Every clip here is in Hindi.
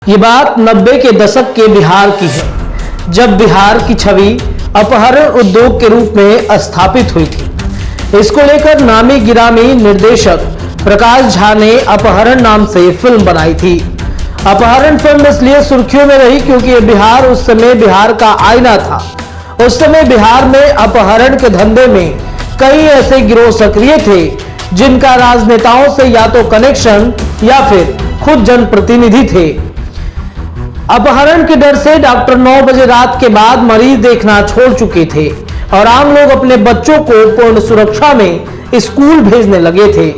ये बात 90 के दशक के बिहार की है, जब बिहार की छवि अपहरण उद्योग के रूप में स्थापित हुई थी। इसको लेकर नामी गिरामी निर्देशक प्रकाश झा ने अपहरण नाम से फिल्म बनाई थी। अपहरण फिल्म इसलिए सुर्खियों में रही क्योंकि बिहार उस समय बिहार का आईना था। उस समय बिहार में अपहरण के धंधे में कई ऐसे गिरोह सक्रिय थे जिनका राजनेताओं से या तो कनेक्शन या फिर खुद जनप्रतिनिधि थे। अपहरण के डर से डॉक्टर 9 बजे रात के बाद मरीज देखना छोड़ चुके थे और आम लोग अपने बच्चों को पूर्ण सुरक्षा में स्कूल भेजने लगे थे।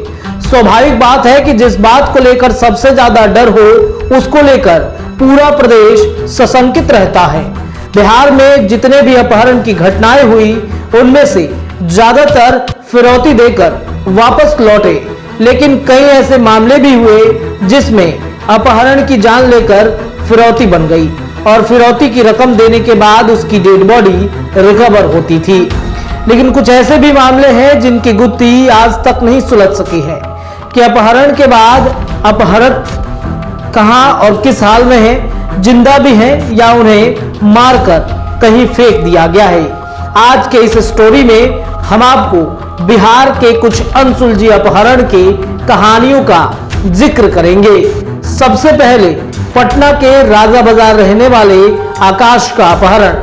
स्वाभाविक बात है कि जिस बात को लेकर सबसे ज्यादा डर हो उसको लेकर पूरा प्रदेश सशंकित रहता है। बिहार में जितने भी अपहरण की घटनाएं हुई उनमें से ज्यादातर फिरौती देकर वापस लौटे, लेकिन कई ऐसे मामले भी हुए जिसमें अपहरण की जान लेकर फिरौती बन गई और फिरौती की रकम देने के बाद उसकी डेड बॉडी रिकवर होती थी। लेकिन कुछ ऐसे भी मामले हैं जिनकी गुत्थी आज तक नहीं सुलझ सकी है कि अपहरण के बाद अपहरत कहां और किस हाल में है, जिंदा भी हैं या उन्हें मारकर कहीं फेंक दिया गया है। आज के इस स्टोरी में हम आपको बिहार के कुछ अनसुलझी अपहरण की कहानियों का जिक्र करेंगे। सबसे पहले पटना के राजा बाजार रहने वाले आकाश का अपहरण।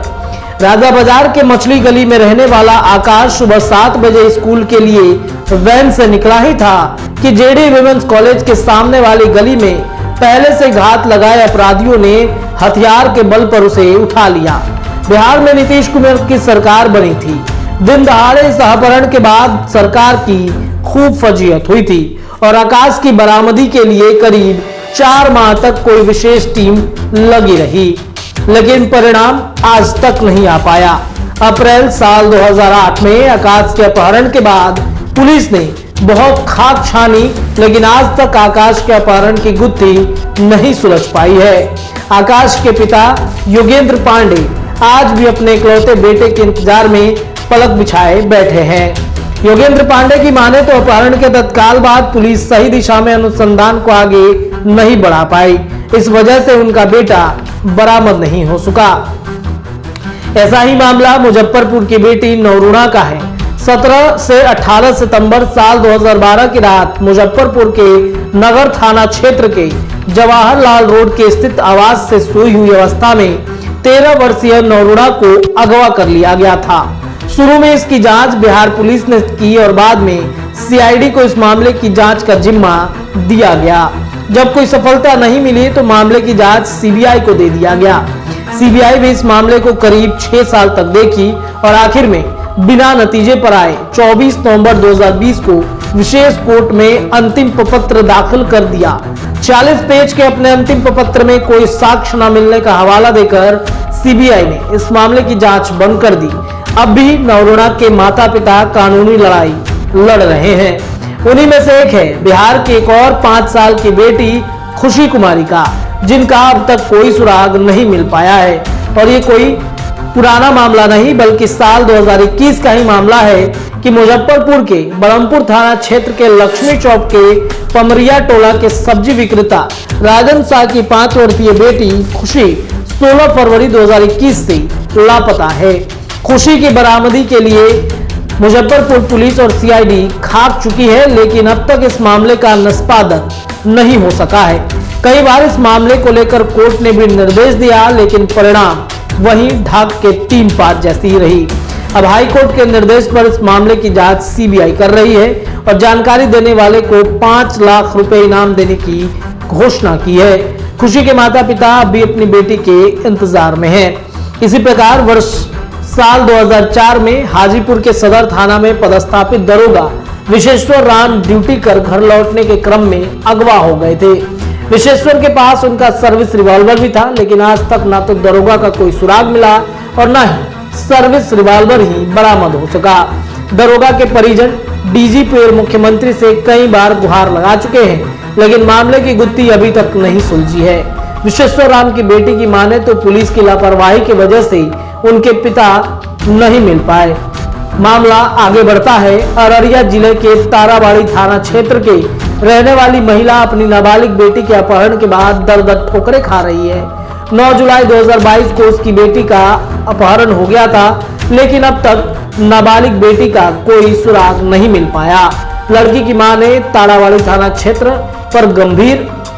राजा बाजार के मछली गली में रहने वाला आकाश सुबह 7 बजे स्कूल के लिए वैन से निकला ही था कि जेडी विमेंस कॉलेज के सामने वाली गली में पहले से घात लगाए अपराधियों ने हथियार के बल पर उसे उठा लिया। बिहार में नीतीश कुमार की सरकार बनी थी। दिन दहाड़े इस अपहरण के बाद सरकार की खूब फजीहत हुई थी और आकाश की बरामदी के लिए करीब 4 माह तक कोई विशेष टीम लगी रही, लेकिन परिणाम आज तक नहीं आ पाया। अप्रैल साल 2008 में आकाश के अपहरण के बाद पुलिस ने बहुत खाक छानी, लेकिन आज तक आकाश के अपहरण की गुत्थी नहीं सुलझ पाई है। आकाश के पिता योगेंद्र पांडे आज भी अपने इकलौते बेटे के इंतजार में पलक बिछाए बैठे हैं। योगेंद्र पांडे की माने तो अपहरण के तत्काल बाद पुलिस सही दिशा में अनुसंधान को आगे नहीं बढ़ा पाई। इस वजह से उनका बेटा बरामद नहीं हो सका। ऐसा ही मामला मुजफ्फरपुर की बेटी नवरूणा का है। 17 से 18 सितंबर साल 2012 की रात मुजफ्फरपुर के नगर थाना क्षेत्र के जवाहरलाल रोड के स्थित आवास से सोई हुई अवस्था में 13 वर्षीय नवरूणा को अगवा कर लिया गया था। शुरू में इसकी जांच बिहार पुलिस ने की और बाद में सीआईडी को इस मामले की जांच का जिम्मा दिया गया। जब कोई सफलता नहीं मिली तो मामले की जांच सीबीआई को दे दिया गया। सीबीआई भी इस मामले को करीब 6 साल तक देखी और आखिर में बिना नतीजे पर आए 24 नवंबर 2020 को विशेष कोर्ट में अंतिम प्रपत्र दाखिल कर दिया। 40 पेज के अपने अंतिम प्रपत्र में कोई साक्ष्य न मिलने का हवाला देकर सीबीआई ने इस मामले की जांच बंद कर दी। अब भी नवरूणा के माता पिता कानूनी लड़ाई लड़ रहे हैं। उन्हीं में से एक है बिहार की एक और 5 साल की बेटी खुशी कुमारी का, जिनका अब तक कोई सुराग नहीं मिल पाया है। और ये कोई पुराना मामला नहीं बल्कि साल 2021 का ही मामला है कि मुजफ्फरपुर के बरमपुर थाना क्षेत्र के लक्ष्मी चौक के पमरिया टोला के सब्जी विक्रेता राजन शाह की 5 वर्षीय बेटी खुशी 16 फरवरी 2021 से लापता है। खुशी की बरामदी के लिए मुजफ्फरपुर पुलिस और सीआईडी खाक चुकी है, लेकिन अब तक इस मामले का निष्पादन नहीं हो सका है। कई बार इस मामले को लेकर कोर्ट ने भी निर्देश दिया, लेकिन परिणाम वही ढाक के 3 पात जैसी ही रही। अब हाई कोर्ट के निर्देश पर इस मामले की जांच सीबीआई कर रही है और जानकारी देने वाले को 5 लाख रुपए इनाम देने की घोषणा की है। खुशी के माता पिता अभी अपनी बेटी के इंतजार में हैं। इसी प्रकार वर्ष साल 2004 में हाजीपुर के सदर थाना में पदस्थापित दरोगा विशेश्वर राम ड्यूटी कर घर लौटने के क्रम में अगवा हो गए थे। विशेश्वर के पास उनका सर्विस रिवॉल्वर भी था, लेकिन आज तक ना तो दरोगा का कोई सुराग मिला और ना ही सर्विस रिवॉल्वर ही बरामद हो सका। दरोगा के परिजन डीजीपी और मुख्यमंत्री से कई बार गुहार लगा चुके हैं, लेकिन मामले की गुत्थी अभी तक नहीं सुलझी है। विशेश्वर राम की बेटी की माने तो पुलिस की लापरवाही की वजह से उनके पिता नहीं मिल पाए। मामला आगे बढ़ता है। अररिया जिले के ताराबाड़ी थाना क्षेत्र के रहने वाली महिला अपनी नाबालिग बेटी के अपहरण के बाद दर-दर ठोकरें खा रही है। 9 जुलाई 2022 को उसकी बेटी का अपहरण हो गया था, लेकिन अब तक नाबालिग बेटी का कोई सुराग नहीं मिल पाया। लड़की की मां ने ताराबाड़ी थाना क्षेत्र पर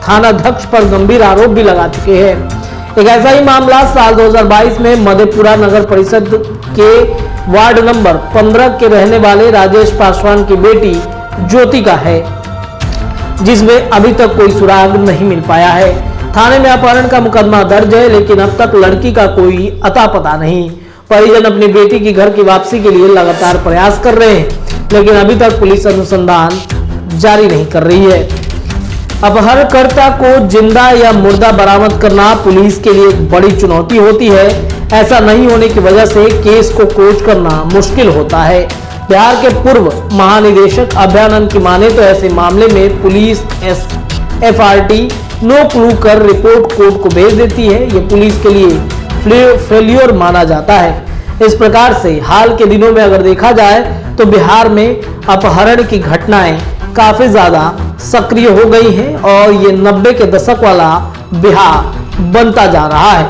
थानाध्यक्ष पर गंभीर आरोप भी लगा चुके हैं। एक ऐसा ही मामला साल 2022 में मधेपुरा नगर परिषद के वार्ड नंबर 15 के रहने वाले राजेश पासवान की बेटी ज्योति का है, जिसमें अभी तक कोई सुराग नहीं मिल पाया है। थाने में अपहरण का मुकदमा दर्ज है, लेकिन अब तक लड़की का कोई अता पता नहीं। परिजन अपनी बेटी की घर की वापसी के लिए लगातार प्रयास कर रहे हैं, लेकिन अभी तक पुलिस अनुसंधान जारी नहीं कर रही है। अपहरणकर्ता को जिंदा या मुर्दा बरामद करना पुलिस के लिए एक बड़ी चुनौती होती है। ऐसा नहीं होने की वजह से केस को खोज करना मुश्किल होता है। बिहार के पूर्व महानिदेशक अभयानंद की माने तो ऐसे मामले में पुलिस FRT नो क्लू कर रिपोर्ट कोर्ट को भेज देती है। ये पुलिस के लिए फेल्योर माना जाता है। इस प्रकार से हाल के दिनों में अगर देखा जाए तो बिहार में अपहरण की घटनाएं काफी ज्यादा सक्रिय हो गई हैं और ये 90 के दशक वाला बिहार बनता जा रहा है।